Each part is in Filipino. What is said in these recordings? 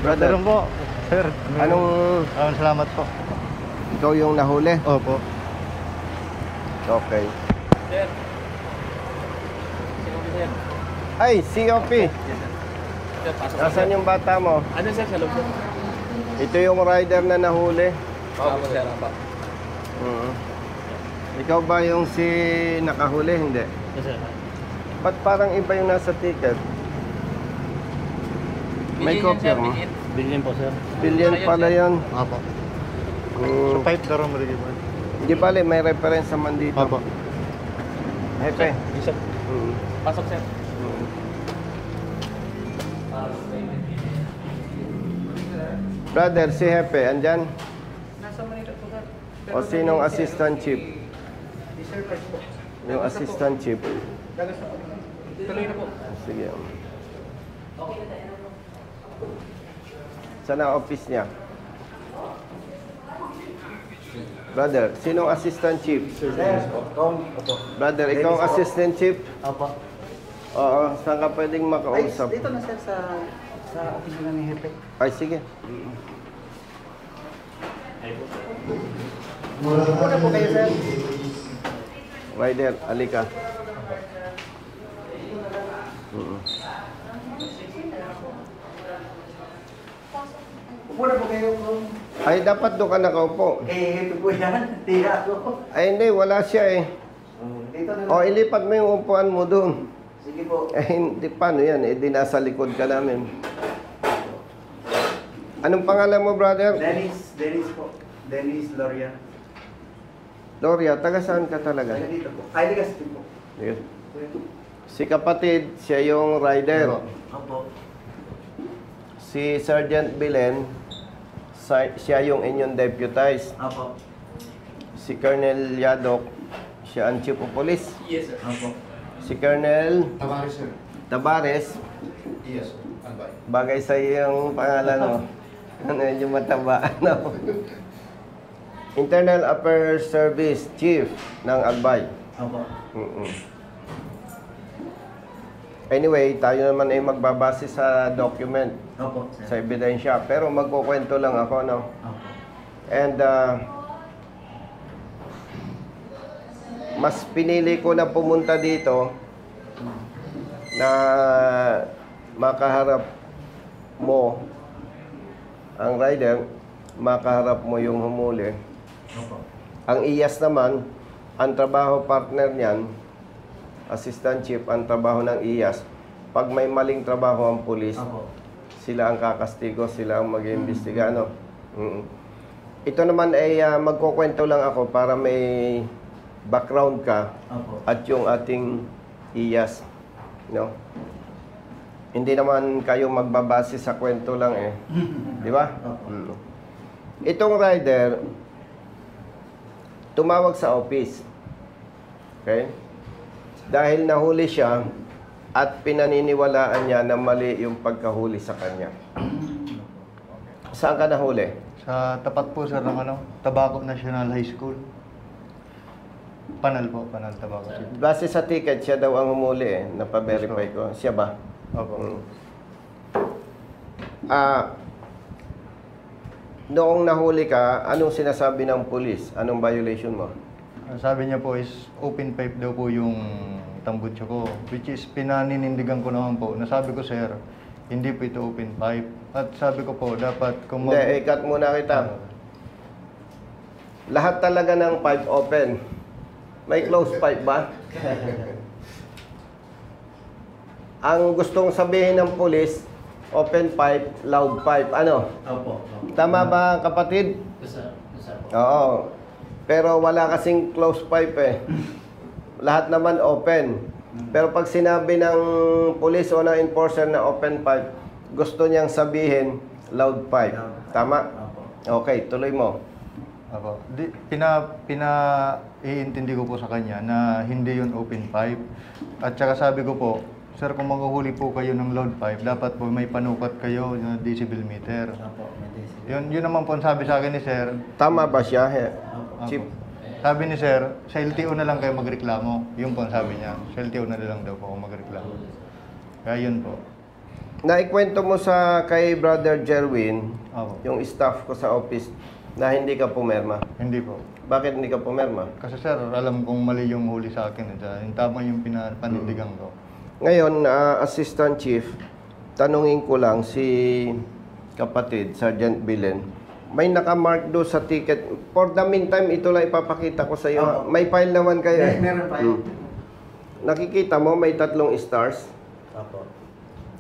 Brother. Tulong po, sir. Anong... Salamat po. Ikaw yung nahuli? Opo. Okay. Sir. COP, sir. Ay, COP. Yes, sir. Sir, pasok. Nasaan yung bata mo? Ano, sir, sa loob, sir? Ito yung rider na nahuli. Opo, sir. Opo. Ikaw ba yung si nakahuli? Hindi. Yes, sir. Ba't parang iba yung nasa ticket? May kopya mo? Bilhin po, sir. Billion pala yun. Opo. Mm. So, 5 darong marigay po. Hindi bale, may reference naman dito. Opo. Hepe. Yes, sir. Pasok, sir. Brother, si Hepe, andyan? Nasa Manila po, sir. O sinong assistant chief? Sir, po. Yung assistant chief. Tuloy na po. Sige. Saan ang office niya? Brother, sinong assistant chief? Brother, ikaw ang assistant chief? Opo. Oo, saan ka pwedeng makausap? Dito na sir sa opisina ni Hepe. Ay, sige. Muna po kayo sir. Rider, alika. Muna po kayo bro. Ay, dapat doon ka nakaupo. Hepe po yan. Tira ako. Ay, hindi, wala siya eh. Dito na lang. O, ilipat mo yung upuan mo doon. Sige po. Eh, hindi, paano yan? Eh, di nasa likod ka namin. Anong pangalan mo, brother? Dennis po. Dennis Loria. Doria, taga saan ka talaga? Taga dito po. Ay, ligas po. Yes. Si kapatid, siya yung rider. Opo. Si Sergeant Bilen, siya yung inyong deputized. Opo. Si Colonel Yadok, siya ang chief of police. Yes, sir. Opo. Si Colonel Tavares, sir. Tabares, Yes, sir. Albay. bagay sa iyong pangalan, no? Ano yung mataba, no? Internal Affairs Service Chief ng Albay. Opo. Anyway, tayo naman ay magbabase sa document, Opo, sa sir. ebidensya. Pero magkukwento lang ako, no? Opo. And mas pinili ko na pumunta dito na makaharap mo ang rider, makaharap mo yung humuli. Opo. Ang IAS naman, ang trabaho partner niyan, assistant chief, ang trabaho ng IAS, pag may maling trabaho ang pulis, Opo. sila ang kakastigo, sila ang mag-iimbestiga, ano? Ito naman ay magkukwento lang ako para may background ka Opo. at yung ating IAS, no? Hindi naman kayo magbabase sa kwento lang eh. Di ba? Opo. Itong rider, tumawag sa office. Okay? Dahil nahuli siya at pinaniniwalaan niya na mali yung pagkahuli sa kanya. Saan ka nahuli? Sa tapat po, sir, ng Tabaco National High School. Panal po, Panal Tabaco. Base sa ticket, siya daw ang humuli eh. Napaverify ko. Siya ba? Opo. Noong nahuli ka, anong sinasabi ng pulis? Anong violation mo? Sabi niya po is open pipe daw po yung tambutso ko. Which is pinaninindigan ko naman po. Nasabi ko, sir, hindi po ito open pipe. At sabi ko po, dapat kung Hindi, ikat muna kita. Lahat talaga ng pipe open. May closed pipe ba? Ang gustong sabihin ng pulis, open pipe, loud pipe. Ano? Opo. Tama ba, kapatid? Oo. Pero wala kasing closed pipe eh. Lahat naman open. Pero pag sinabi ng pulis o ng enforcer na open pipe, gusto niyang sabihin loud pipe. Tama? Okay, tuloy mo. Ako. Iintindi ko po sa kanya na hindi yun open pipe. At saka sabi ko po, sir, kung maghuhuli po kayo ng loud pipe, dapat po may panukat kayo na decibel meter. Opo. Yun naman po ang sabi sa akin ni sir. Tama ba siya? Ako. Chief? Sabi ni sir, sa LTO na lang kayo magreklamo. Yun po ang sabi niya. Sa LTO na lang daw po ako magreklamo. Kaya yun po. naikwento mo sa kay Brother Jerwin, Opo. yung staff ko sa office, na hindi ka pumirma. Hindi po. Bakit hindi ka pumirma? Kasi sir, alam kong mali yung huli sa akin. Yung tama yung panindigan ko. Ngayon, Assistant Chief, tanungin ko lang si kapatid, Sergeant Bilen, may nakamark do sa ticket. For the meantime, ito lang ipapakita ko sa iyo. Opo. May file naman kayo. Meron pa yun. Nakikita mo, may 3 stars. Opo.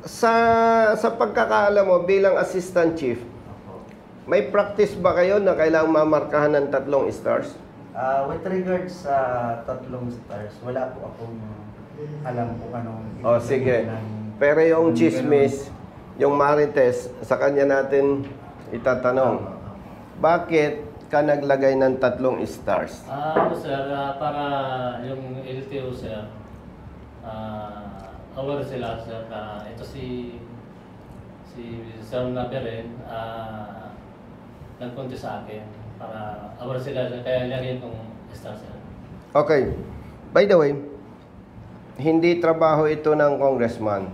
Sa pagkakaalam mo bilang Assistant Chief, Opo. may practice ba kayo na kailangang mamarkahan ng 3 stars? With regards sa 3 stars, wala po akong alam kung anong... O sige. Pero yung chismis, yung marites, sa kanya natin itatanong. Bakit ka naglagay ng 3 stars? Sir, para yung LTO, sir, aware sila, sir, na ito si Sir Naberin, nagpunti sa akin para aware sila, sir, kaya lagyan kong star, sir. Okay. By the way, hindi trabaho ito ng congressman.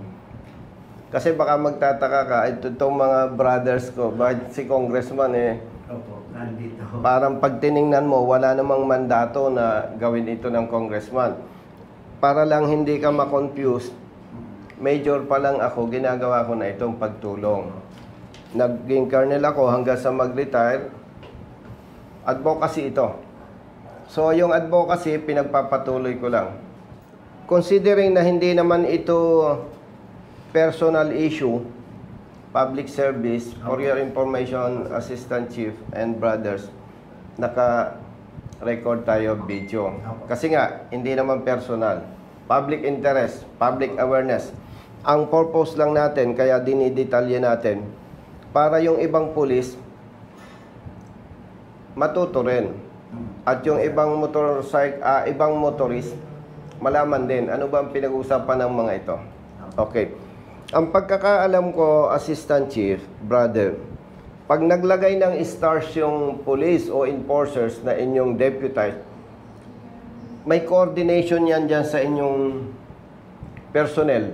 Kasi baka magtataka ka, itong mga brothers ko, bakit si congressman Opo, nandito. parang pag tiningnan mo, wala namang mandato na gawin ito ng congressman. Para lang hindi ka ma-confuse, major pa lang ako, ginagawa ko na itong pagtulong. Naging colonel ako hanggang sa mag-retire, advocacy ito. So yung advocacy, pinagpapatuloy ko lang. Considering na hindi naman ito personal issue, public service, for your information, Assistant Chief and brothers, naka-record tayo video. Kasi nga, hindi naman personal. Public interest, public awareness. Ang purpose lang natin, kaya dinidetalye natin, para yung ibang pulis, matuto rin. At yung ibang ibang motorist, malaman din, ano ba ang pinag-uusapan ng mga ito. Okay. Ang pagkakaalam ko, Assistant Chief, brother, pag naglagay ng stars yung police o enforcers na inyong deputized, may coordination yan dyan sa inyong personnel.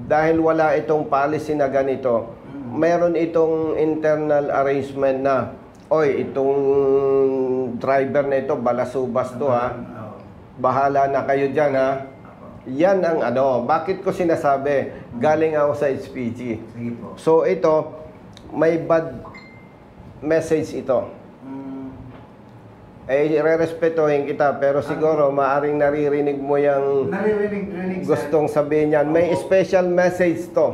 Dahil wala itong policy na ganito, mayroon itong internal arrangement na, oy, itong driver na ito, balasubas to ha, bahala na kayo dyan ha. Yan ang ano, bakit ko sinasabi, galing ako sa HPG. Sige po. So ito, may bad message ito. Re-respetuhin kita, pero siguro maaring naririnig mo yung Naririnig, gustong sabihin yan. May special message to,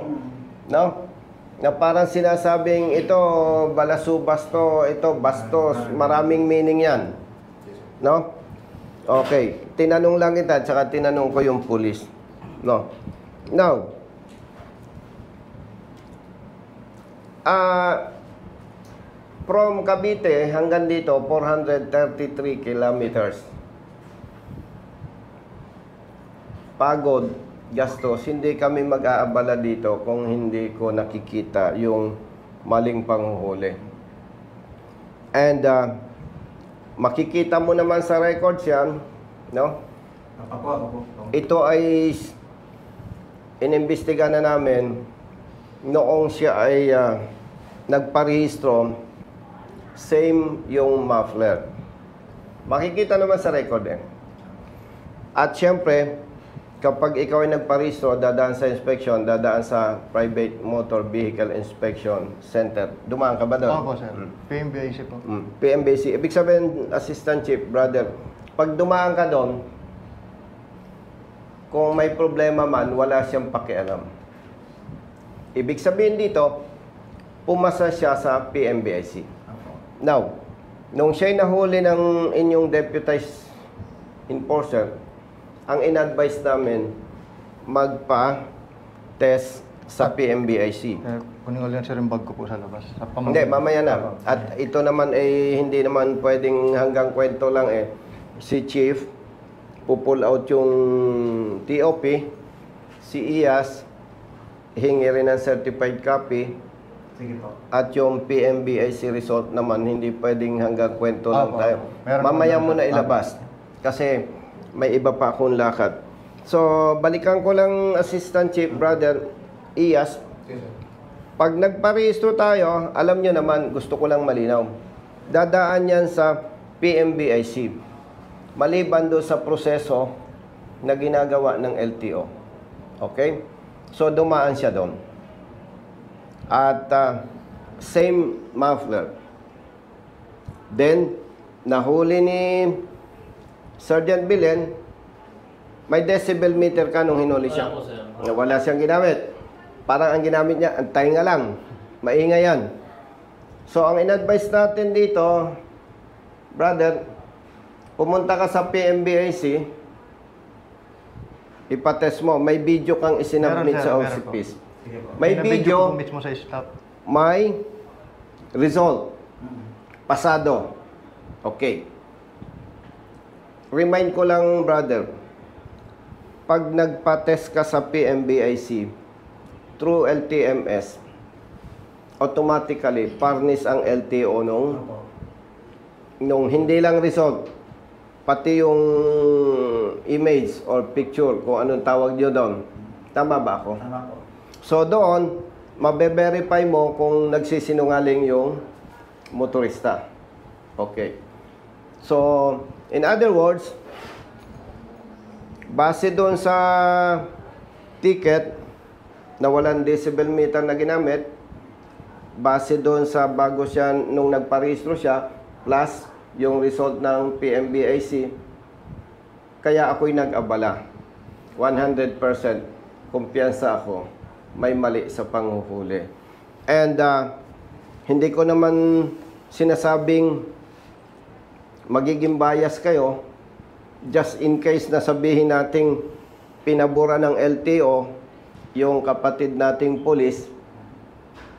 no? Na parang sinasabing ito, balasubas to, ito, bastos, maraming meaning yan. No? Okay, tinanong lang kita, tsaka tinanong ko yung pulis. No? Now, from Cavite hanggang dito, 433 kilometers. Pagod, gastos, hindi kami mag-aabala dito kung hindi ko nakikita yung maling panghuhuli. And, makikita mo naman sa records yan, no? Opo. Ito ay inimbestiga na namin noong siya ay nagparehistro, same yung muffler. Makikita naman sa record At syempre, kapag ikaw ay nagparehistro, dadaan sa inspection, dadaan sa Private Motor Vehicle Inspection Center. Dumaan ka ba doon? Opo, sir. PMBIC po. PMBC. Ibig sabihin, Assistant Chief, brother, pag dumaan ka doon, kung may problema man, wala siyang pakialam. Ibig sabihin dito, pumasa siya sa PMBIC. Now, nung siya'y nahuli ng inyong deputized enforcer, ang in-advise namin, magpa-test sa PMBIC. Kunin ko lang sir yung bag ko po sa labas. Hindi, mamaya na. At ito naman ay hindi naman pwedeng hanggang kwento lang Si Chief, pupull out yung TOP, si IAS, hingi rin ng certified copy, Sige po. at yung PMBIC result naman, hindi pwedeng hanggang kwento lang tayo. Meron Mamaya po mo na ilabas. Kasi may iba pa akong lakad. So, balikan ko lang, Assistant Chief, brother, IAS, Yes, sir. Pag nagparehistro tayo, alam nyo naman, gusto ko lang malinaw. Dadaan yan sa PMBIC. Maliban doon sa proseso na ginagawa ng LTO. Okay? So, dumaan siya doon. At same muffler. Then, nahuli ni Sergeant Bilen, may decibel meter ka nung hinuli siya. Wala po, sir. Wala siyang ginamit. Parang ang ginamit niya, antay nga lang. Maingay yan. So, ang in-advise natin dito, brother, pumunta ka sa PMBIC, ipatest mo. May video kang isinabmit Meron, sir. sa Meron OCPs. Sige po. May Pinabidyo video, ko mismo sa staff. may result. Pasado. Okay. Remind ko lang, brother, pag nagpa-test ka sa PMBIC through LTMS, automatically, parnis ang LTO nung hindi lang result, pati yung image or picture, kung anong tawag nyo doon. Tama ba ako? Tama po. So doon, mabe-verify mo kung nagsisinungaling yung motorista. Okay. So, in other words, base doon sa ticket na walang decibel meter na ginamit, base doon sa bago siya, nung nagparehistro siya, plus yung result ng PMBIC, kaya ako'y nag-abala. 100% kumpiyansa ako, may mali sa panghuhuli. And hindi ko naman sinasabing magiging bias kayo, just in case na sabihin nating pinabura ng LTO yung kapatid nating pulis,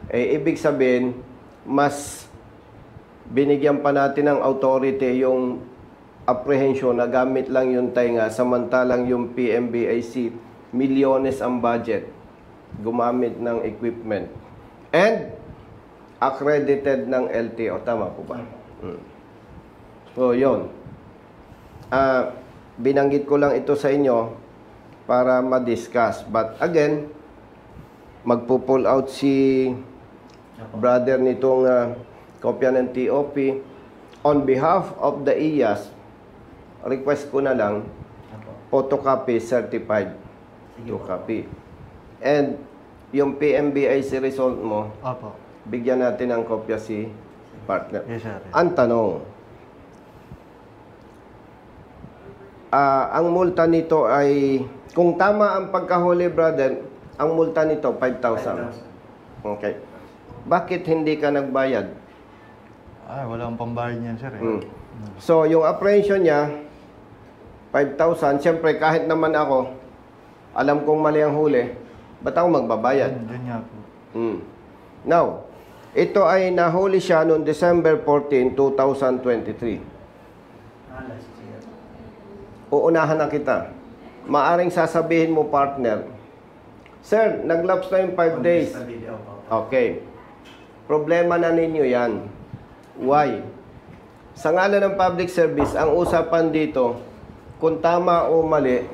eh ibig sabihin mas binigyan pa natin ng authority yung apprehension na gamit lang yung tainga, samantalang yung PMBIC milyones ang budget gumamit ng equipment and accredited ng LTO. Tama po ba? So, yun. Binanggit ko lang ito sa inyo para ma-discuss. But again, magpo-pull out si brother nitong kopya ng TOP. On behalf of the IAS, request ko na lang photocopy certified to copy. And yung PMBIC result mo, Opo. bigyan natin ng kopya si partner. Yes, sir. Ang tanong, ang multa nito ay, kung tama ang pagkahuli, brother, ang multa nito 5,000. Okay. Bakit hindi ka nagbayad? Wala akong pambayad niyan, sir. So, yung apprehension niya, 5,000. Siyempre, kahit naman ako, alam kong mali ang huli, ba't ako magbabayad? Diyan nga po. Now, ito ay nahuli siya noong December 14, 2023. Uunahan na kita. Maaring sasabihin mo, partner, sir, nag-lapse na yung 5 days. Okay. Problema na ninyo yan. Why? Sa ngalan ng public service, ang usapan dito, kung tama o mali,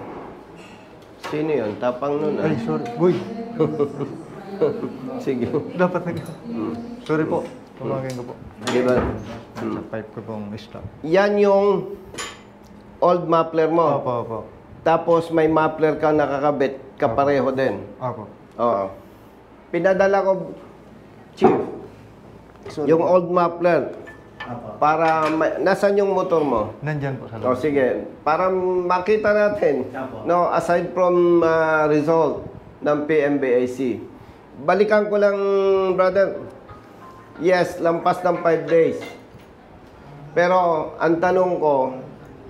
sino yun? Tapang nun, Ay, sorry. Boy, Sige. dapat nag... Sorry po. Tumagin ko po. Diba? Sa pipe ko pong stop. Yan yung old muffler mo. Opo, opo. Tapos may muffler kang nakakabit, kapareho din. Opo. Oo. Pinadala ko, Chief, yung old muffler. Para, nasan yung motor mo? Nandyan po sa O loob. sige, para makita natin. No, aside from result ng PMBIC. Balikan ko lang, brother. Yes, lampas ng 5 days. Pero ang tanong ko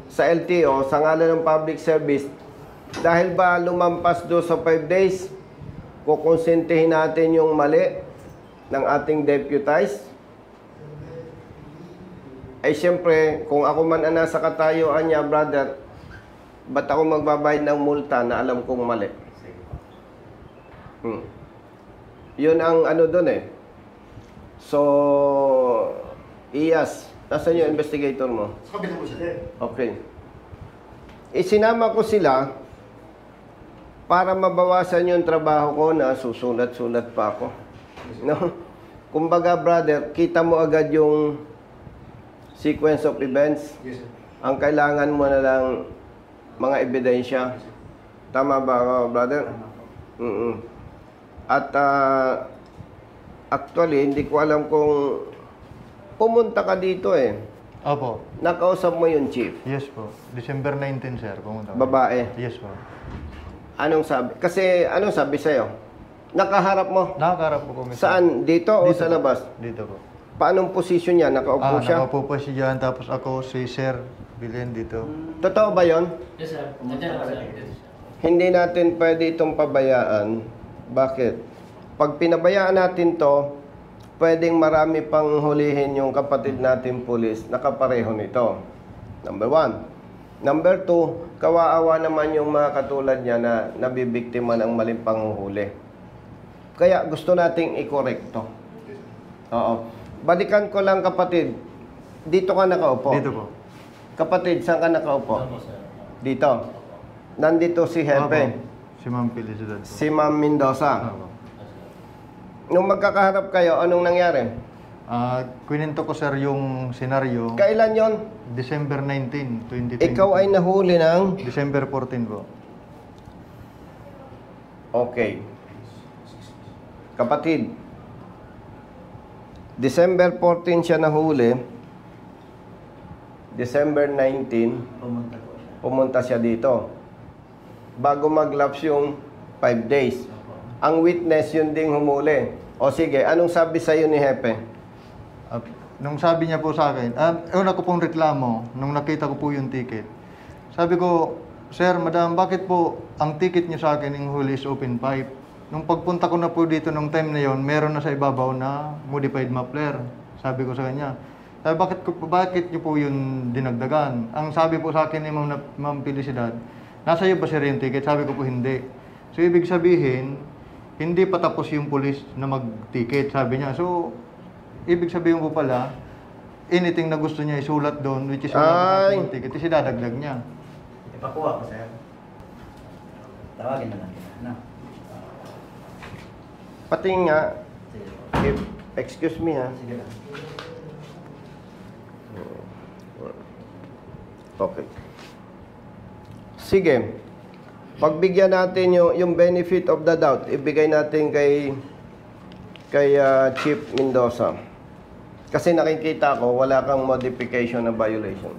sa LTO, sa ngalan ng public service, dahil ba lumampas do sa 5 days, kukonsintihin natin yung mali ng ating deputized? Ay siyempre, kung ako man ang nasa katayuan niya, brother, ba't ako magbabayad ng multa na alam kong mali? Yun ang ano doon eh. So, IAS, nasaan yung investigator mo? Sa kabila mo, sir. Okay. Isinama ko sila para mabawasan yung trabaho ko na susulat-sulat pa ako. No? Kumbaga, brother, kita mo agad yung sequence of events. Yes, sir. Ang kailangan mo na lang mga ebidensya. Tama ba, brother? Tama po. Mm-mm. At actually, hindi ko alam kung pumunta ka dito eh. Opo. Nakausap mo yung chief. Yes po. December 19, sir. Pumunta ako. Babae. Yes po. Anong sabi? Kasi anong sabi sa'yo? Nakaharap mo? Nakakarap po kami. Saan? Dito o sa labas? Dito po. Paanong posisyon niya? Nakaupo siya? Nakaupo po siya dyan. Tapos ako, si Sir Bilen dito. Totoo ba yon? Yes, sir. Nandiyan ako, sir. Yes, sir. Hindi natin pwede itong pabayaan. Bakit? Pag pinabayaan natin to, pwedeng marami pang hulihin yung kapatid natin pulis na kapareho nito. Number 1. Number 2, kawaawa naman yung mga katulad niya na nabibiktima ng maling panghuhuli. Kaya gusto nating i-correct to. Oo. Balikan ko lang kapatid. Dito ka nakaupo. Dito po. Kapatid, saan ka nakaupo? Opo, sir. Dito. Nandito si Hepe. Opo. Si Ma'am Felicidad po. Si Ma'am Mendoza. Opo. Nung magkakaharap kayo, anong nangyari? Kwento ko, sir, yung senaryo. Kailan yon? December 19, 2020. Ikaw ay nahuli ng... December 14 po. Okay. Kapatid, December 14 siya nahuli. December 19, Pumunta po siya. pumunta siya dito. Bago mag-lapse yung 5 days. Ang witness yun ding humuli. O sige, anong sabi sa'yo ni Hepe? Nung sabi niya po sa akin, una ko pong reklamo, nung nakita ko po yung ticket. Sabi ko, Sir, Madam, bakit po ang ticket niyo sa akin yung huli is open pipe? Nung pagpunta ko na po dito nung time na yon, meron na sa ibabaw na modified muffler. Sabi ko sa kanya, bakit niyo po yun dinagdagan? Ang sabi po sa akin ni Ma'am Felicidad, nasa iyo ba sir yung ticket? Sabi ko po hindi. So ibig sabihin, hindi pa tapos yung pulis na mag-ticket, sabi niya. So, ibig sabihin po pala, anything na gusto niya isulat doon, which is wala Ay. yung ticket, is idadagdag niya. Ipakuha ko, sir. Tawagin na lang kita. No? Pati nga, Sige po. excuse me ha. Sige lang. Okay. Sige. Pagbigyan natin yung benefit of the doubt, ibigay natin kay Chief Mendoza. Kasi nakikita ko, wala kang modification na violation.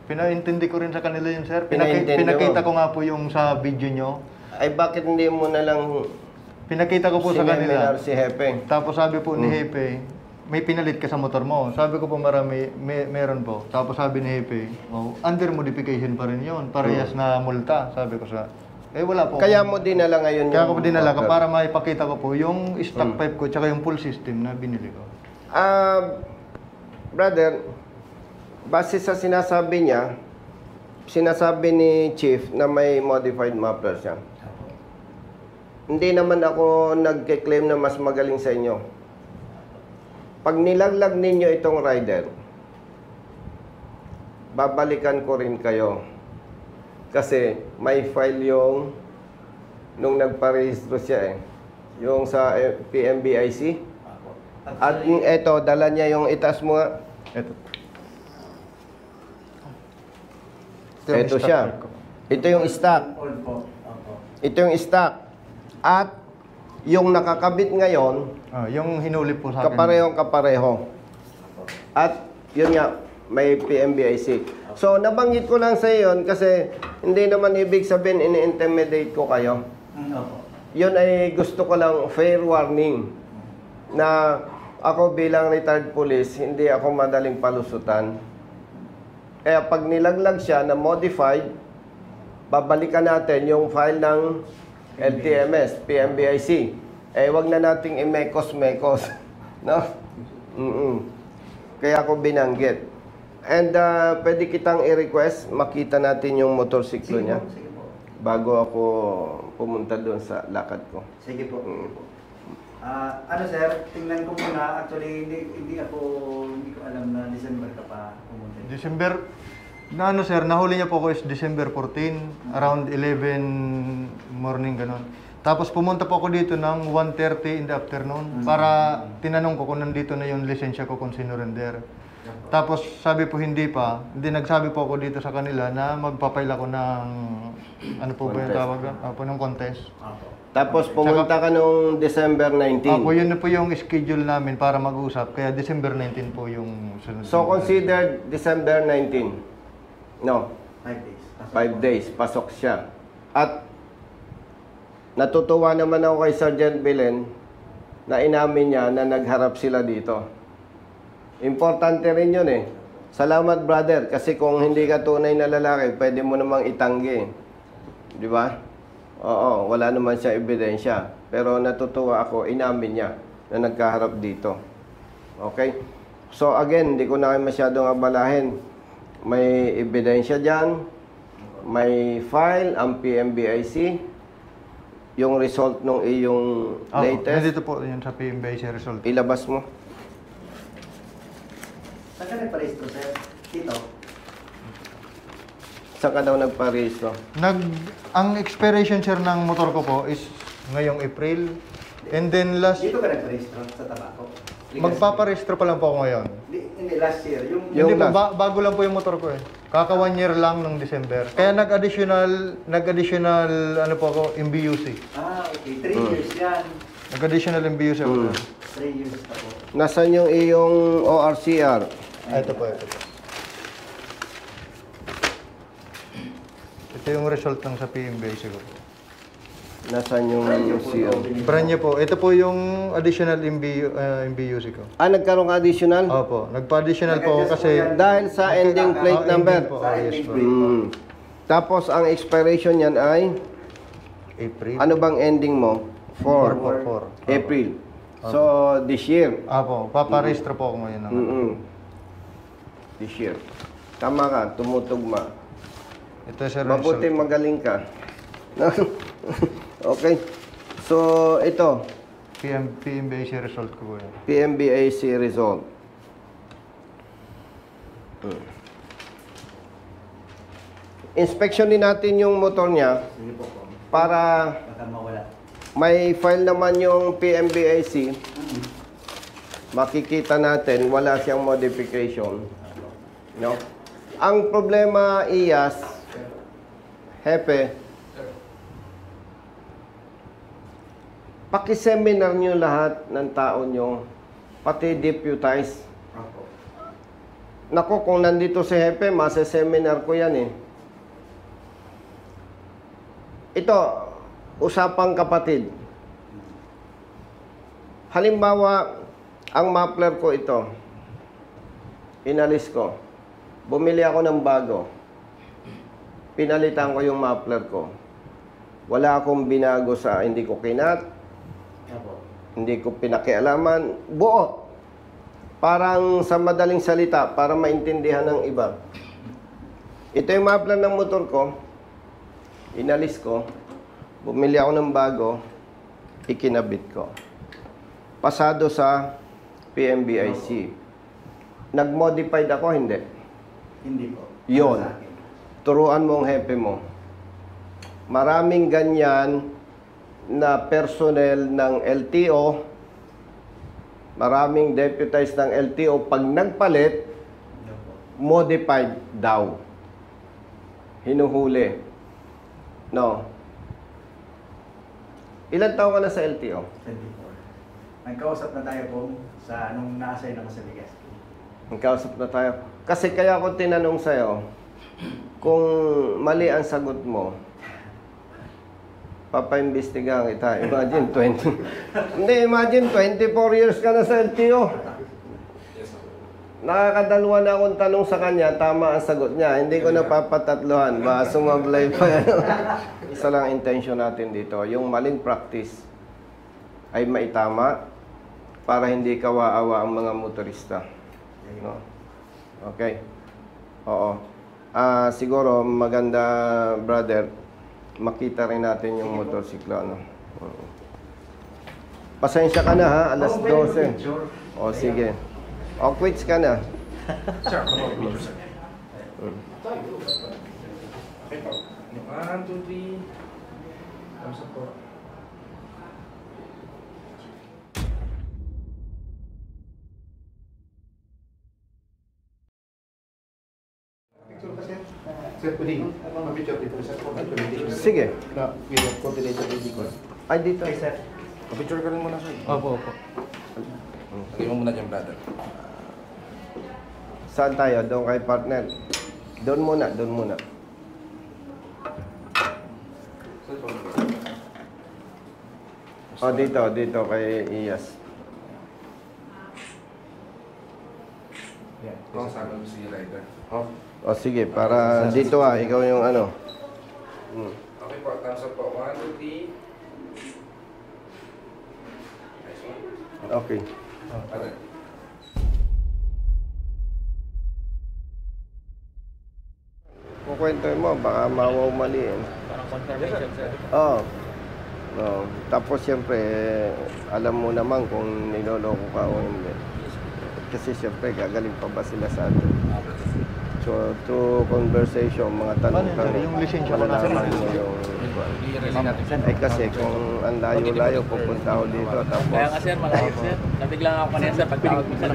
Pinaintindi ko rin sa kanila yun, sir. Pinaintindi Pinakita mo? ko nga po yung sa video nyo. Ay bakit hindi mo na lang Pinakita ko po sa kanila. sineminar si Hepe? Tapos sabi po ni Hepe, may pinalit ka sa motor mo. Sabi ko po meron po. Tapos sabi ni Hepe, under modification pa rin yun. Parehas na multa. Sabi ko sa, wala po. Kaya mo dinala ngayon Kaya ko po dinala ka motor. para maipakita ko po yung stock pipe ko tsaka yung full system na binili ko. Brother, base sa sinasabi niya, sinasabi ni Chief na may modified muffler siya. Hindi naman ako nagke-claim na mas magaling sa inyo. Pag nilaglag ninyo itong rider, babalikan ko rin kayo. Kasi may file yung nung nagparehistro siya eh. Yung sa PMBIC. At eto, dala niya yung itaas mo nga. Ito. Ito siya. Ito yung stock. Old po. Opo. Ito yung stock. At yung nakakabit ngayon, Yung hinuli po sa akin. kapareho. At yun nga, may PMBIC. So, nabanggit ko lang sa yun kasi hindi naman ibig sabihin ini-intimidate ko kayo. Opo. Yun ay gusto ko lang fair warning na ako bilang retired police, hindi ako madaling palusutan. Kaya pag nilaglag siya na modified, babalikan natin yung file ng LTMS, PMBIC. Wag na nating i-mekos-mekos. No? Kaya ako binanggit. And pwede kitang i-request, makita natin yung motorsiklo niya Sige po. bago ako pumunta doon sa lakad ko. Sige po. Sige po. Ano sir, tingnan ko muna. Actually, hindi ko alam na December ka pa pumunta. December Na ano sir, nahuli niya po ako is December 14, around 11 morning ganun. Tapos pumunta po ako dito ng 1:30 in the afternoon para tinanong ko kung nandito na yung lisensya ko kung sinurrender. Tapos sabi po hindi pa, hindi nagsabi po ako dito sa kanila na magpapail ako ng ano po ba yung tawag? Ng contest. Tapos pumunta ka nung December 19. Yun na po yung schedule namin para mag-usap. Kaya December 19 po yung sunod. So considered December 19. No, 5 days. 5 days, pasok siya. At natutuwa naman ako kay Sergeant Belen na inamin niya na nagharap sila dito. Importante rin yun eh. Salamat brother, kasi kung hindi ka tunay na lalaki, pwede mo namang itanggi. Di ba? Oo, wala naman siya ebidensya. Pero natutuwa ako, inamin niya na nagkaharap dito. Okay? So again, hindi ko na kayo masyadong abalahin. May ebidensya dyan. May file, ang PMBIC. Yung result nung iyong latest. Nandito po yun sa PMBIC result. Ilabas mo. Saan ka nagparehistro, sir? Dito? Saan ka daw nagparehistro? Ang expiration sir ng motor ko po is ngayong April. And then Dito ka nagparehistro sa tabako? magpaparehistro pa lang po ako ngayon. Hindi, last year. Yung Hindi po, last. bago lang po yung motor ko eh. Kaka 1 year lang nung December. Kaya nag-additional ano po ako, MBUC. Okay. 3 years yan. Nag-additional MBUC ako. 3 years na po. Nasaan yung iyong ORCR? Ito po. Ito yung result ng sa PMBIC ko. Nasaan yung CR? Brand niya po. Ito po yung additional MBUC ko. Nagkaroon ka additional? Opo. Nagpa-additional po ako kasi... Dahil sa ending plate number. ending po. Sa Yes ending po. plate. Tapos ang expiration niyan ay, April. ano bang ending mo? 4. 4. April. So, this year. Apo. Paparehistro po ako ngayon. This year. Tama ka, tumutugma. Ito sir. Mabuti result. magaling ka. Okay. So, ito. PMBIC result ko po yan. PMBIC result. Inspection din natin yung motor niya Sige po po. para Baka mawala. may file naman yung PMBIC. Makikita natin wala siyang modification. No? Ang problema, Iyas, Hepe, pakiseminar nyo lahat ng tao nyo, pati deputize. Naku, kung nandito si Hepe, maseseminar ko yan eh. Ito, usapang kapatid. Halimbawa, ang muffler ko ito, inalis ko. Bumili ako ng bago. Pinalitan ko yung muffler ko. Wala akong binago sa hindi ko kinat, hindi ko pinakialaman. Buo. Parang sa madaling salita, para maintindihan ng iba. Ito yung muffler ng motor ko. Inalis ko. Bumili ako ng bago. Ikinabit ko. Pasado sa PMBIC. Nag-modified ako, hindi. Hindi po. Yun. Sa akin. Turuan mo ang hepe mo. Maraming ganyan na personnel ng LTO, maraming deputized ng LTO, pag nagpalit, modified daw. Hinuhuli. No. Ilan taon ka na sa LTO? 24. Nagkausap na tayo po sa nung na-assign ako sa Legazpi. Magkausap na tayo. Kasi kaya ako tinanong sa'yo, kung mali ang sagot mo, papaimbestigahan kita. Imagine, 20. Hindi, imagine, 24 years ka na sa LTO. Nakakadalawa na akong tanong sa kanya, tama ang sagot niya. Hindi ko na papatatluhan. Ba, sumablay pa yan. Isa lang intention natin dito. Yung maling practice ay maitama para hindi kawaawa ang mga motorista. No? Okay. Oo. Siguro maganda, brother, makita rin natin yung motorsiklo. Ano? Pasensya ka na ha, alas 12. O sige. O quits ka na. Sir, Okay po. 1, 2, 3. Thumbs up po. Picture ka, sir. Sir, pwede. Ma-picture dito, sir. Sige. Na, with coordinator with Nicole. Ay, dito. Okay, sir. Ma-picture ka rin muna, sir. Opo, opo. Lagay mo muna dyan, brother. Saan tayo? Doon kay partner. Doon muna, doon muna. O, dito kay Iyas. Yan. Kung saan si Ryder. O, sige, para dito ikaw yung ano. Okay po, thumbs up po. 1, 2, 3. Nice one. Okay. Brother. Kukwento mo, baka mawawmaliin. Parang confirmation, sir. Oo. No. Tapos siyempre, alam mo naman kung niloloko ka o hindi. Kasi siyempre, gagaling pa ba sila sa atin? So, through conversation, mga tanong-tanong, Paano yun, sir? Yung lisensya ko malalaman nasa mo yung... I-release natin, sir. Ay kasi kung ang layo-layo, pupunta ako dito. Tapos, Kaya nga sir, malayo sir. Nabiglang ako kanina sir, pagtawag mo sir.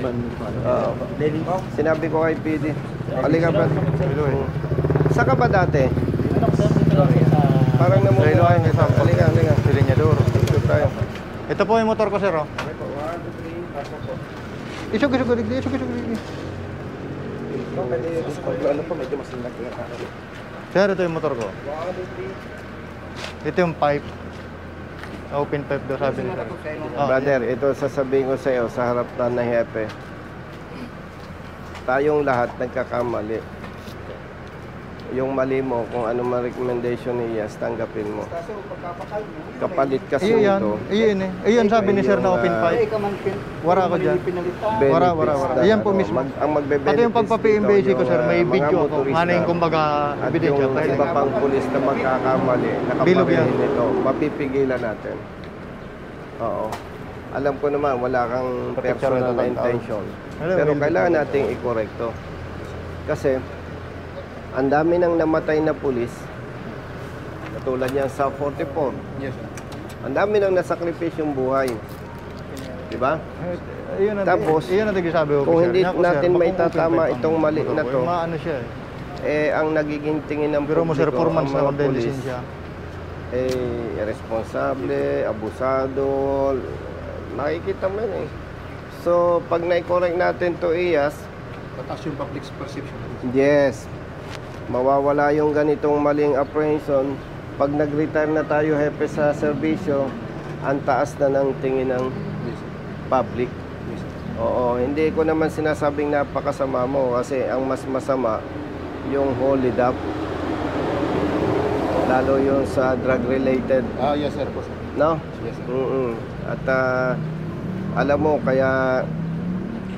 sinabi ko kay PD, halika ba? Saan ka ba dati? Parang namumula. Dahil ay may sample. Halika. Silinyador. Ito tayo. Ito po yung motor ko, sir, oh. Okay po, 1, 2, 3. Thumbs up po. Isog. Ano po, medyo mas nilagyan. Sir, ito yung motor ko. 1, 2, 3. Ito yung pipe. Open pipe daw sabi ni sir. Brother, ito sasabihin ko sa iyo sa harap na hepe. Tayong lahat nagkakamali. Yung mali mo, kung ano man recommendation ni Iyas, tanggapin mo. Kapalit kasi Iyan, ito. iyan eh. Iyan sabi ni sir na open pipe. Wara ko dyan. Wara. benefits na Iyan po ano, mismo. ang magbe-benefits Pati yung pagpa-PMBC ko, dito, sir, may mga video ako. motorista. Ano yung kumbaga At ebidensya. yung iba pang pulis na magkakamali, Bilog yan. nakaparehin nito, mapipigilan natin. Oo. Alam ko naman, wala kang Protection personal ito na ng tao. intention. Alam, Pero may- kailangan nating ikorekto. Kasi, ang dami ng namatay na pulis, katulad niyan sa 44. Yes, sir. Ang dami ng nasakripisyong buhay. Di ba? Iyan ang Tapos, iyan ang sabi ko. kung sir. hindi Nga ko, natin sir, may makukumpin tatama pa yung itong mali motor na ko. to, Maano siya eh. ang nagiging tingin ng Biro mo, sir, 4 months na ang mga kung dahil pulis, lisensya. irresponsible, abusado, nakikita mo yun eh. So, pag na-correct natin to Iyas, Tataas yung public perception. yes, mawawala yung ganitong maling apprehension. Pag nag-retire na tayo, hepe, sa serbisyo, ang taas na ng tingin ng Yes, sir. public. Yes, sir. Oo, hindi ko naman sinasabing napakasama mo kasi ang mas masama yung hold up. Lalo yung sa drug-related, Yes, sir. Po, sir. no? Yes, sir. At alam mo, kaya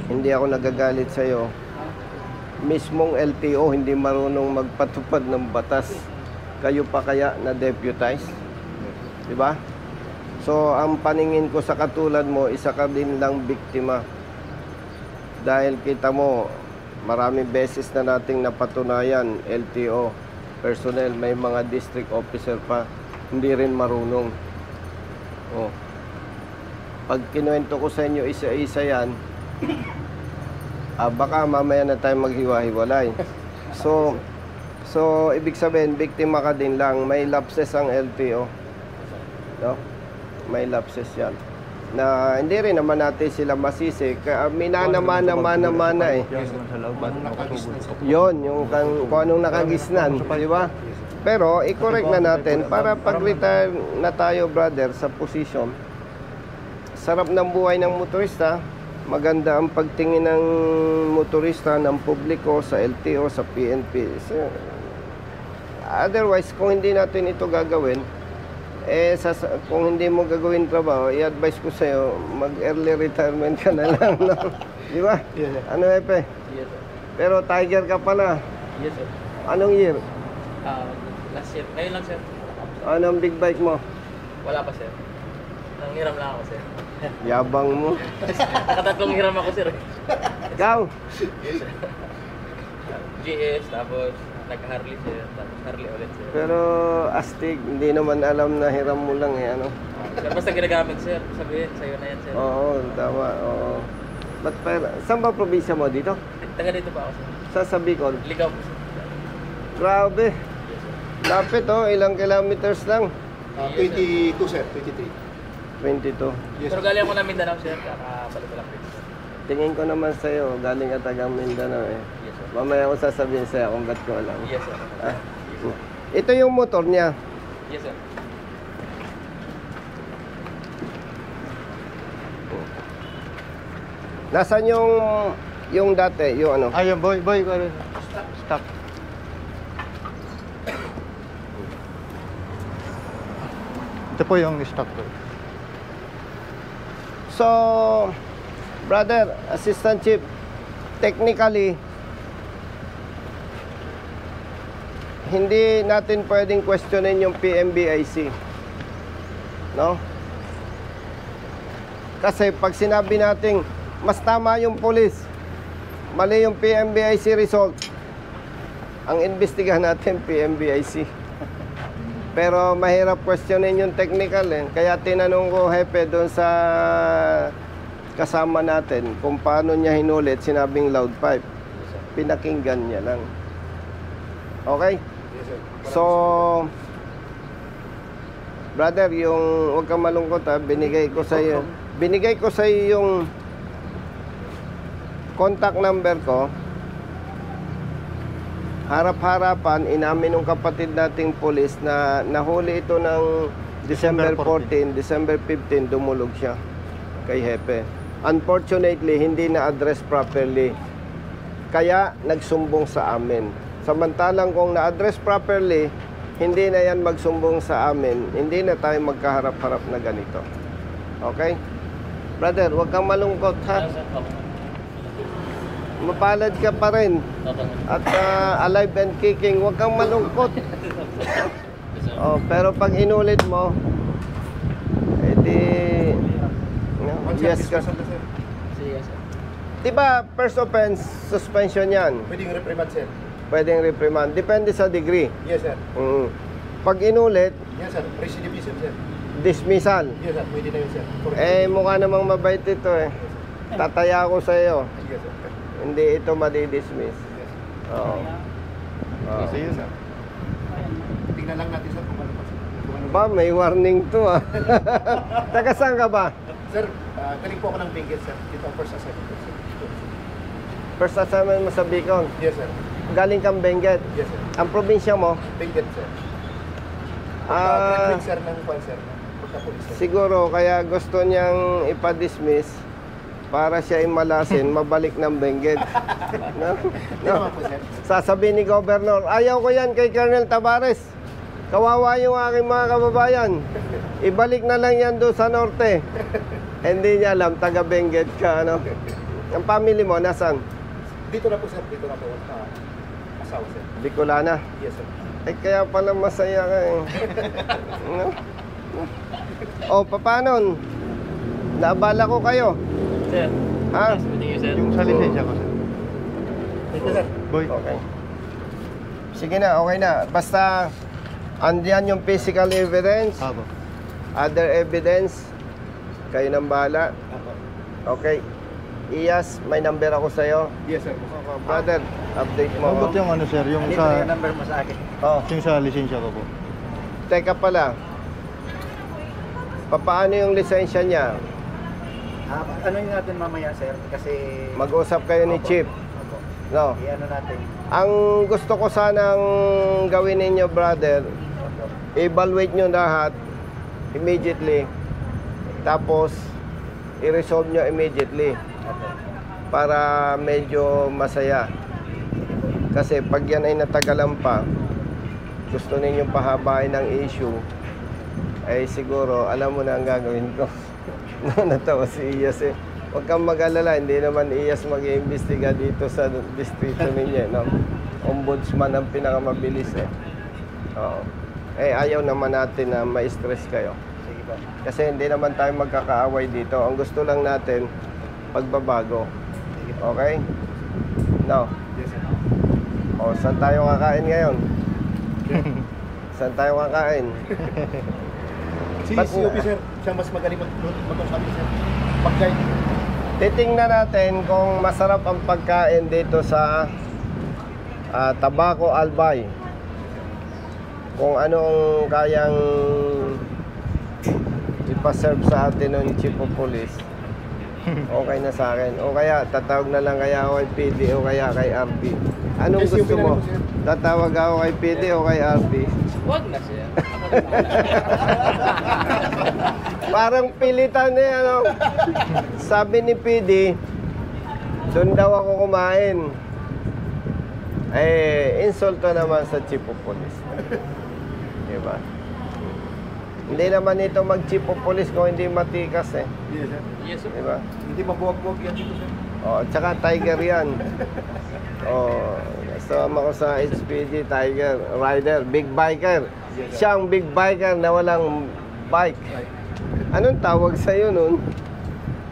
hindi ako nagagalit sa'yo. Mismong LTO hindi marunong magpatupad ng batas. Kayo pa kaya na deputize? Di ba? So, ang paningin ko sa katulad mo, isa ka din lang biktima. Dahil kita mo, maraming beses na nating napatunayan, LTO, personnel, may mga district officer pa, hindi rin marunong. Oh. Pag kinuwento ko sa inyo isa-isa yan, baka mamaya na tayo maghiwa-hiwalay. So, ibig sabihin, biktima ka din lang. May lapses ang LTO. No? May lapses yan. Na hindi rin naman natin sila masisi. Minana-mana eh. Yon, yung kung anong nakagisnan, di ba? Pero i-correct na natin para pag-retire na tayo, brother, sa position. Sarap ng buhay ng motorista. Maganda ang pagtingin ng motorista, ng publiko, sa LTO, sa PNP. So, otherwise, kung hindi natin ito gagawin, kung hindi mo gagawin trabaho, i-advise ko sa'yo, mag-early retirement ka na lang. No? Di ba? Yes, sir. Ano, Epe? Yes, sir. Pero Tiger ka pala. Yes, sir. Anong year? Last year. Ngayon lang, sir. Anong big bike mo? Wala pa, sir. Nanghiram lang ako, sir. Yabang mo. Nakatatlong hiram ako, sir. Ikaw? GS, tapos nag-Harley sir, tapos Harley ulit sir. Pero astig, hindi naman alam na hiram mo lang eh, ano? Sir, basta ginagamit sir, sabihin, sa'yo na yan sir. Oo, tama, oo. Ba't pa, saan ba probinsya mo dito? Taga dito pa ako sir. Sa Bicol? Ligaw po sir. Grabe. Lapit oh, ilang kilometers lang. 22 sir, 23. 22. Pero galing ako na Mindanao sir, kakabalik ko lang dito sir. Tingin ko naman sa'yo, galing ka taga Mindanao eh. Yes sir. Mamaya ko sasabihin sa'yo kung ba't ko alam. Yes sir. Ah, ito yung motor niya. Yes sir. Nasaan yung dati, yung ano? Ayun, boy, stop. Ito po yung stock ko. So, brother, assistant chief, technically, hindi natin pwedeng questionin yung PMBIC. No? Kasi pag sinabi natin, mas tama yung police, mali yung PMBIC result, ang investigahan natin PMBIC. Pero mahirap questionin yung technical eh. Kaya tinanong ko hepe doon sa kasama natin kung paano niya hinulit sinabing loud pipe. Pinakinggan niya lang. Okay? So, brother, yung huwag kang malungkot ha, binigay ko sa iyo. Binigay ko sa iyo yung contact number ko. Harap-harapan, inamin ng kapatid nating pulis na nahuli ito ng December 14, December 15, dumulog siya kay Hepe. Unfortunately, hindi na-address properly. Kaya nagsumbong sa amin. Samantalang kung na-address properly, hindi na yan magsumbong sa amin. Hindi na tayo magkaharap-harap na ganito. Okay? Brother, huwag kang malungkot ha. Mapalad ka pa rin. At alive and kicking, huwag kang malungkot. Oh, pero pag inulit mo, edi yes ka. Sige sir. Diba, first offense, suspension yan. Pwedeng reprimand sir. Pwedeng reprimand. Depende sa degree. Yes sir. Pag inulit, Yes sir. Recidivism sir. dismissal. Yes sir. Pwede na yun sir. Eh, mukha namang mabait ito eh. Tataya ko sa iyo. Yes sir. Hindi ito madidismiss. Oo. Oo. Sige sir. Tingnan lang natin sir kung ano pa. Ba, may warning to ah. Taga saan ka ba? Sir, galing po ako ng Benguet sir. Dito ang first assignment ko sir. First assignment mo sa Bicol. Yes sir. Galing kang Benguet. Yes sir. Ang probinsya mo? Benguet sir. Ah, Graduate sir ng kwan sir. Pagka-police sir. siguro kaya gusto niyang ipa-dismiss para siya imalasin, mabalik ng Benguet. No? Hindi No? naman po sir. Sasabihin ni Governor, ayaw ko yan kay Colonel Tabares. Kawawa yung aking mga kababayan. Ibalik na lang yan doon sa norte. Hindi niya alam, taga Benguet ka, ano? Ang family mo, nasan? Dito na po sir. Dito na po. Asawa sir. Bicolana. Yes sir. Eh, kaya pala masaya ka eh. No? O, paano? Naabala ko kayo. Sir. Ha? Thank you sir. Yung sa lisensya ko sir. Ito sir. Boy. Okay. Sige na, okay na. Basta, andyan yung physical evidence, Apo. other evidence, kayo nang bahala. Okay. Iyas, may number ako sa'yo. Yes sir. Brother, update mo. Mabot yung ano sir, yung Dito sa yung number mo sa akin. Oh, yung sa lisensya ko po. teka pala. Paano yung lisensya niya? Ano yung natin mamaya sir? Kasi... Mag-usap kayo ni Opo. Chief. Opo. No. I-ano natin. Ang gusto ko sanang gawin ninyo, brother, Opo. evaluate nyo lahat immediately. Tapos, i-resolve nyo immediately Opo. para medyo masaya. Kasi pag yan ay natagalan pa, gusto ninyong pahabain ng issue, ay siguro, alam mo na ang gagawin ko. Natawa si Iyas eh. Huwag kang mag-alala, hindi naman Iyas mag-iimbestiga dito sa distrito ninyo, no? Ombudsman ang pinakamabilis eh. Oo. Eh, ayaw naman natin na ma-stress kayo. Sige po. Kasi hindi naman tayo magkakaaway dito. Ang gusto lang natin, pagbabago. Sige po. Okay? No. Yes sir. O, saan tayo kakain ngayon? Saan tayo kakain? Si Ba't- officer, siya mas magaling mag-usap sir. Pagkain. Titingnan natin kung masarap ang pagkain dito sa Tabaco Albay. Kung anong kayang ipaserve sa atin ng Chief of Police. Okay na sa akin. O kaya, tatawag na lang kaya ako kay PD o kaya kay RP. Anong Yes, gusto yung mo? pinano, sir. Tatawag ako kay PD o kay RP? Huwag na siya. Ako na bahala. Parang pilitan eh, ano? Sabi ni PD, doon daw ako kumain. Eh, insulto naman sa Chief of Police. Diba? Hindi naman ito mag-Chief of Police kung hindi matikas eh. Yes sir. Yes, sir. Diba? Hindi mabuwag-buwag yan dito sir. Oh, tsaka Tiger yan. Oh, kasama ko sa HPG Tiger Rider, big biker. Siya ang big biker na walang bike. Anong tawag sa iyo nun?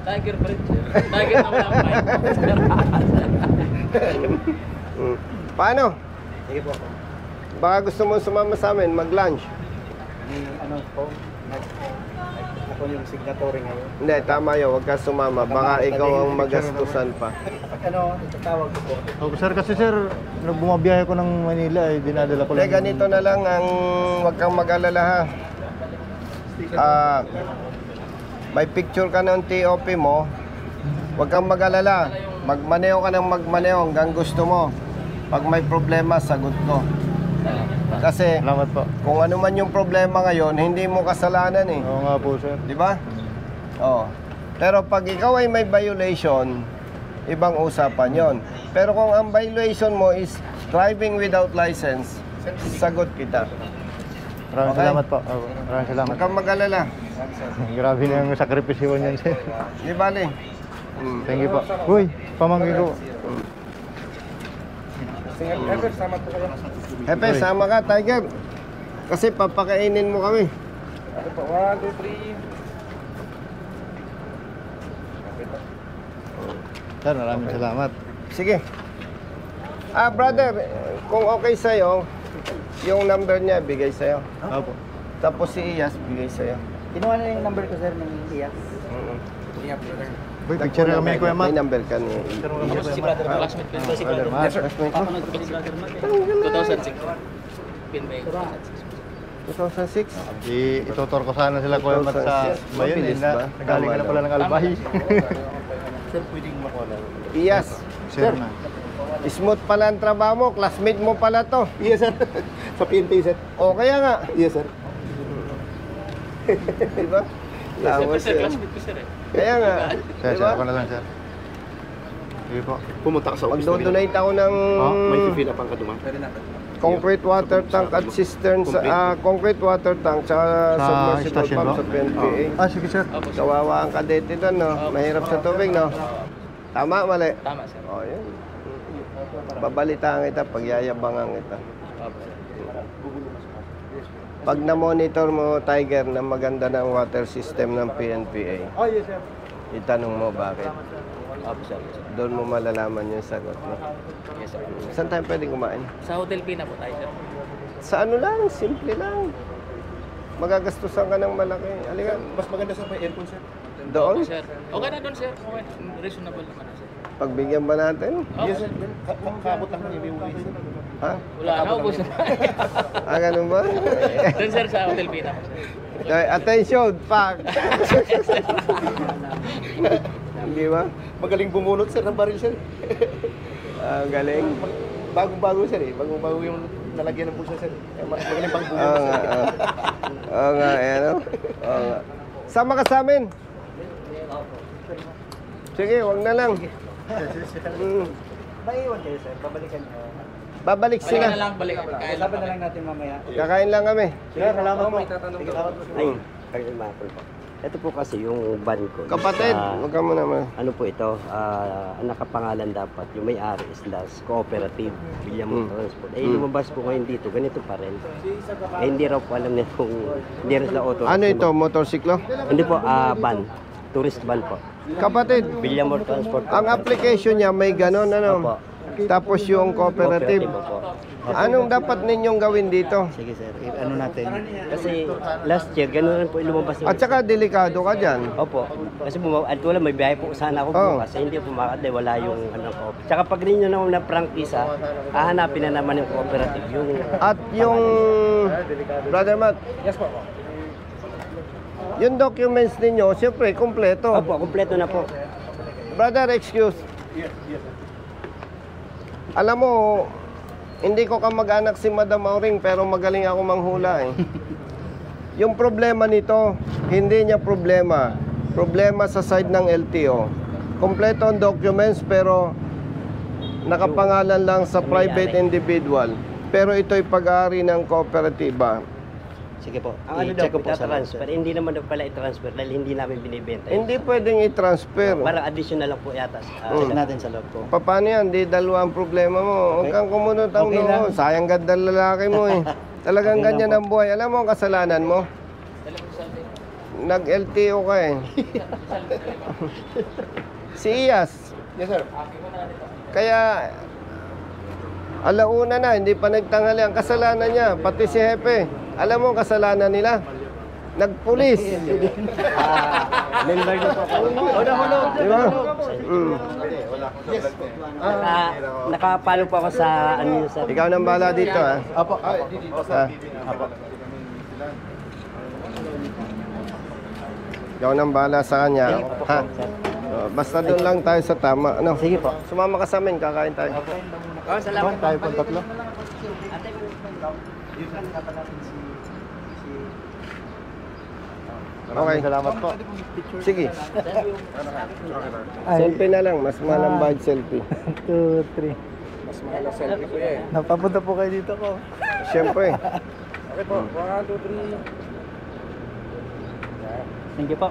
Tiger pa rin siya. Tiger na wala mic. Paano? Sige po. Baka gusto mo sumama sa amin, mag-lunch. Ano po, ako yung signatory ngayon. Hindi, tama yun, huwag ka sumama. Baka ikaw ang magastusan pa. Ano, itatawag ko po. Oh, sir, kasi sir, nung bumabiyahe ko ng Manila, ay dinadala ko Hindi, lang. ganito na lang ang huwag kang mag-alala ha. May picture ka ng TOP mo, huwag kang mag-alala. Magmaneho ka ng magmaneho hanggang gusto mo. Pag may problema, sagot ko. Kasi Salamat po. kung ano man yung problema ngayon, hindi mo kasalanan eh. Oo nga po, sir. Di ba? Oo. Pero pag ikaw ay may violation, ibang usapan yon. Pero kung ang violation mo is driving without license, sagot kita. Maraming Okay. salamat po. Oh, maraming salamat. Huwag kang mag-alala. Grabe na yung sakripisyo niyan, sir. Di bali? Thank you po. Uy, pamangkin ko. Sige, ever, sama po kayo. Hepe, sama ka, Tiger. Kasi papakainin mo kami. Ano po, 1, 2, 3. Sir, maraming salamat. Sige. Brother, kung okay sa'yo, yung number niya, bigay sa'yo. Opo. Tapos si Iyas, bigay sa'yo. Kinuha na yung number ko sir ng Iyas. Uy, picture na kami, Kuya Matt. May number ka ni Ako si brother, classmate ko. Si Brother brother. Matt. Classmate ko. Ako nag-brother Matt. 2006. Pinbay ko. 2006. Itutor ko sana sila, Kuya Matt, sa bayan. Mabilis ba? Nagaling ka na pala ng Albay. Sir, pwedeng makuha. Iyas, Sir na. smooth pala ang trabaho mo. Classmate mo pala to. Yes sir. Sa PNP sir. O kaya nga. Yes sir. Diba? Lawas Sir, yun. classmate ko sir eh. Kaya nga. Sir, Diba? ako na lang, sir. Sige po. Pumunta ka sa office namin. Magdodonate ako ng May fill up ang kaduma. concrete water tank at cistern sa concrete water tank sa submersible station pump ba? sa PNPA. Sige, sir. Opo, sir. Kawawa ang kadete doon, no? Mahirap sa tubig, no? Tama, mali? Tama sir. O, yun. Babalitaan kita, pagyayabangan kita. Opo sir. Pag na-monitor mo, Tiger, na maganda ng water system ng PNPA, Oh, yes, sir. itanong mo bakit. Opo sir. Doon mo malalaman yung sagot mo. Yes sir. Saan tayo pwede kumain? Sa Hotel Pina po tayo sir. Sa ano lang, simple lang. Magagastusan ka ng malaki. Halika, Mas maganda sa may aircon sir. doon. Opo sir. Okay na doon sir. Okay. Reasonable naman na sir. Pagbigyan ba natin? Opo Yes sir. sir. Kaabot lang ng iwi sir. Ha? Wala na, ubos na. Ganun ba? Doon sir sa Hotel Pina po sir. Okay, attention, pak! Hindi ba? Magaling bumunot sir ng baril sir. Galing. Bagong-bago sir eh. Bagong-bago yung nalagyan ng bulsa sir. Magaling pang Oo bumunot nga, sir. oo nga, ano? Oo nga. Sama ka sa amin. Sige, wag na lang. Maiwan kayo sir, babalikan niyo. Babalik Balik na sila. lang, balik. Kaya Usapan na lang natin mamaya. Kakain lang kami. Sir, salamat po. Ay, Colonel Mapple po. Ito po kasi yung van ko. Kapatid, Sa- wag ka muna naman. ano po ito, ang nakapangalan dapat, yung may-ari is Das Cooperative William Transport. Eh, lumabas po ngayon dito, ganito pa rin. Eh, hindi raw po alam nila kung, hindi rin sila auto. Ano ito, motorsiklo? Hindi po, van. Tourist van po. Kapatid, William Transport po. ang application niya may ganon, ano? Opo. tapos yung cooperative. Opo. Anong dapat ninyong gawin dito? Sige sir, ano natin? Kasi last year, gano'n rin po lumabas yung... At saka delikado ka dyan. Opo. Kasi at wala, may biyahe po sana ako Oo. bukas. Hindi po makakatay, wala yung ano ko. Tsaka pag rin nyo naman na prangkisa, hahanapin na naman yung cooperative. Yung At yung... Brother Matt, Yes po. yung documents ninyo, siyempre, kompleto. Opo, kumpleto na po. Brother, excuse. Alam mo, hindi ko kamag-anak si Madam Auring, pero magaling ako manghula eh. Yung problema nito, hindi niya problema. Problema sa side ng LTO. Kompleto ang documents, pero nakapangalan lang sa private individual. Pero ito'y pag-aari ng kooperatiba. Sige po. Ang ano I-check daw ko po sa transfer? transfer. Hindi naman daw pala i-transfer dahil hindi namin binibenta. Hindi pwedeng i-transfer. Parang additional lang po yata. Check natin sa loob ko. Paano yan? Di dalawa ang problema mo. Huwag kang kumunot ang Okay lang. noo. Sayang ganda lalaki mo eh. Talagang Okay lang ganyan po. ang buhay. Alam mo ang kasalanan mo? Nag-LTO ka eh. Si Iyas. Yes sir. Kaya alauna na, hindi pa nagtanghali. Ang kasalanan niya, pati si Hepe. Alam mo ang kasalanan nila? Nagpulis. Member na po ako. Di ba? Mm. Nakapalo po ako sa ano yun, sa... Ikaw nang bala dito ha. Apo. Ah. Ikaw nang bala sa kanya. Ha? Basta doon lang tayo sa tama. Ano? Sige po. Sumama ka sa amin, kakain tayo. Salamat. Tayo po tatlo. Okay. Salamat po. Sige. Selfie na lang. Mas malambad selfie. 2, 3. Mas mahal selfie ko eh. Napapunta po kayo dito ko. Siyempre. Okay po, 1, 2, 3. Thank you po.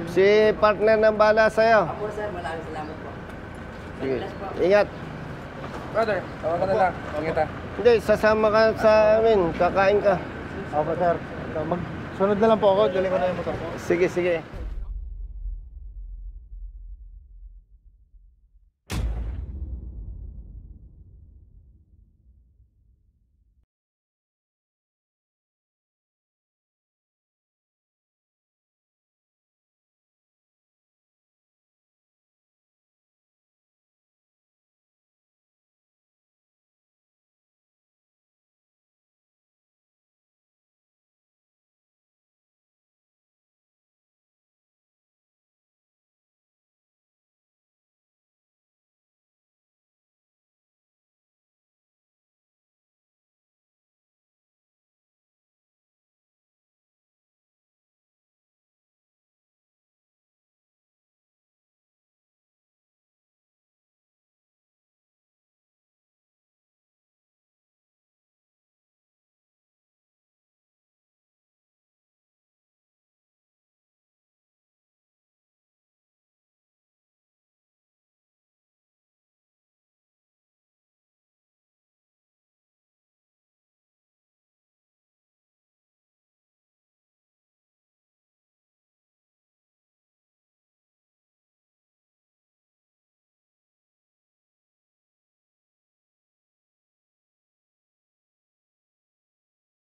Si partner ng bala sa'yo. Opo sir, maraming salamat po. Sige. Ingat. Brother, tawagan ka na lang. Pangita. Hindi, sasama ka sa amin. Kakain ka. Opo sir. Sunod na lang po ako. Galing ko na yung motor ko. Sige, sige.